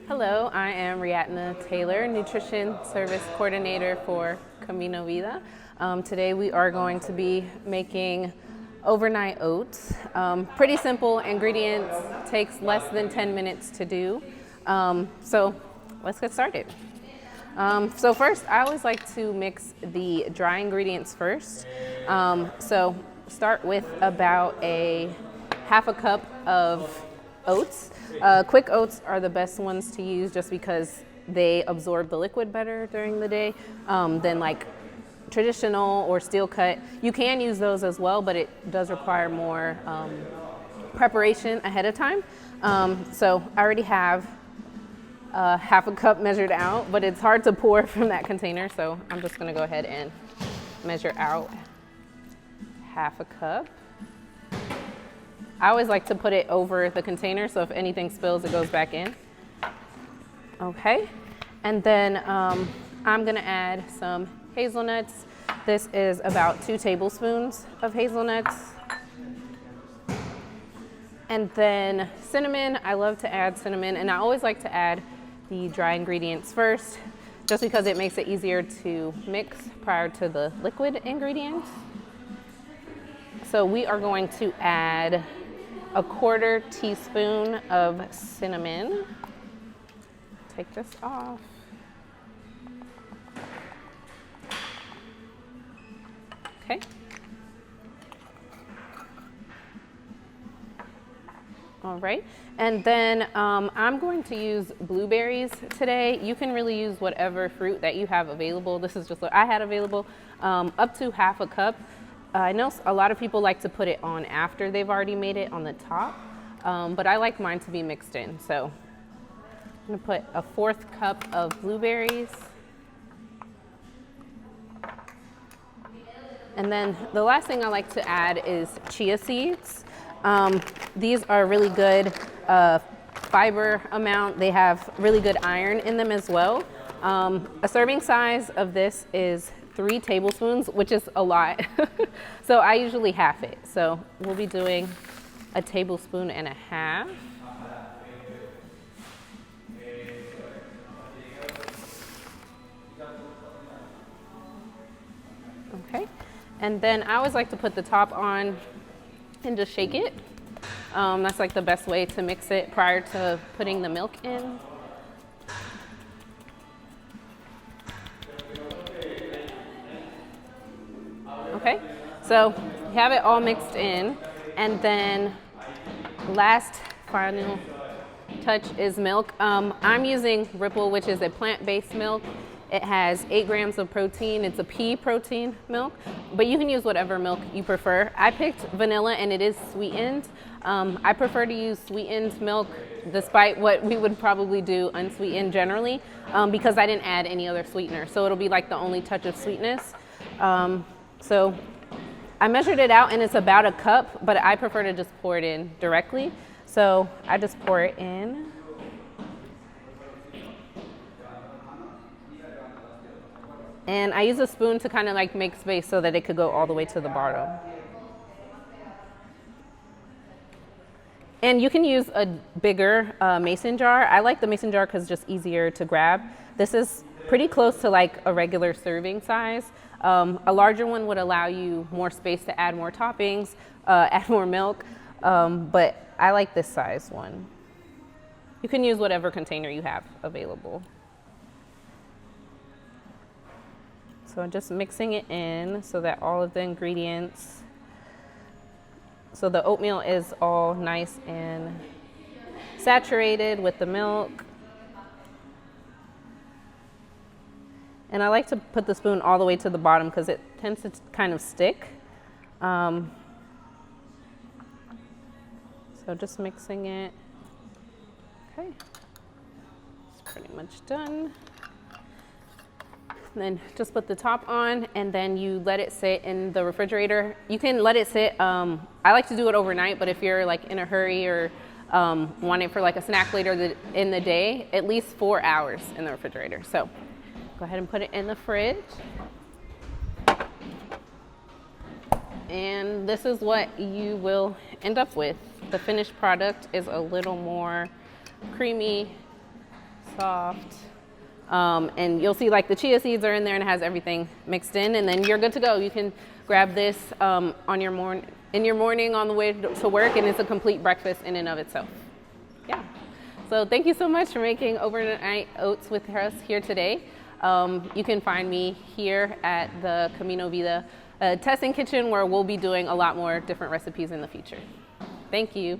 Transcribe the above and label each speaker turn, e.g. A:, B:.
A: Hello, I am Reatna Taylor, Nutrition Service Coordinator for Camino Vida. Today we are going to be making overnight oats. Pretty simple ingredients, takes less than 10 minutes to do. So let's get started. So first, I always like to mix the dry ingredients first. So start with about a half a cup of oats. Quick oats are the best ones to use just because they absorb the liquid better during the day than like traditional or steel cut. You can use those as well, but it does require more preparation ahead of time. So I already have half a cup measured out, but it's hard to pour from that container, so I'm just gonna go ahead and measure out half a cup. I always like to put it over the container, so if anything spills, it goes back in. Okay, and then I'm gonna add some hazelnuts. This is about 2 tablespoons of hazelnuts. And then cinnamon, I love to add cinnamon, and I always like to add the dry ingredients first, just because it makes it easier to mix prior to the liquid ingredients. So we are going to add a 1/4 teaspoon of cinnamon. Take this off. Okay. All right, and then I'm going to use blueberries today. You can really use whatever fruit that you have available. This is just what I had available, up to half a cup. I know a lot of people like to put it on after they've already made it on the top, but I like mine to be mixed in. So I'm gonna put a 1/4 cup of blueberries. And then the last thing I like to add is chia seeds. These are really good fiber amount. They have really good iron in them as well. A serving size of this is 3 tablespoons, which is a lot. So I usually half it. So we'll be doing 1.5 tablespoons. Okay, and then I always like to put the top on and just shake it. That's like the best way to mix it prior to putting the milk in. Okay, so you have it all mixed in, and then last final touch is milk. I'm using Ripple, which is a plant-based milk. It has 8 grams of protein. It's a pea protein milk, but you can use whatever milk you prefer. I picked vanilla and it is sweetened. I prefer to use sweetened milk despite what we would probably do unsweetened generally, because I didn't add any other sweetener. So it'll be like the only touch of sweetness. So I measured it out and it's about a cup, but I prefer to just pour it in directly. So I just pour it in. And I use a spoon to kind of like make space so that it could go all the way to the bottom. And you can use a bigger mason jar. I like the mason jar because it's just easier to grab. This is pretty close to like a regular serving size. A larger one would allow you more space to add more toppings, add more milk, but I like this size one. You can use whatever container you have available. So just mixing it in so that all of the ingredients, so the oatmeal is all nice and saturated with the milk. And I like to put the spoon all the way to the bottom because it tends to kind of stick. So just mixing it. Okay, it's pretty much done. Then just put the top on and then you let it sit in the refrigerator. You can let it sit, I like to do it overnight, but if you're like in a hurry or want it for like a snack later in the day, at least 4 hours in the refrigerator. So go ahead and put it in the fridge. And this is what you will end up with. The finished product is a little more creamy, soft. And you'll see like the chia seeds are in there and it has everything mixed in, and then you're good to go. You can grab this in your morning on the way to work, and it's a complete breakfast in and of itself. Yeah. So thank you so much for making overnight oats with us here today. You can find me here at the Camino Vida testing kitchen, where we'll be doing a lot more different recipes in the future. Thank you.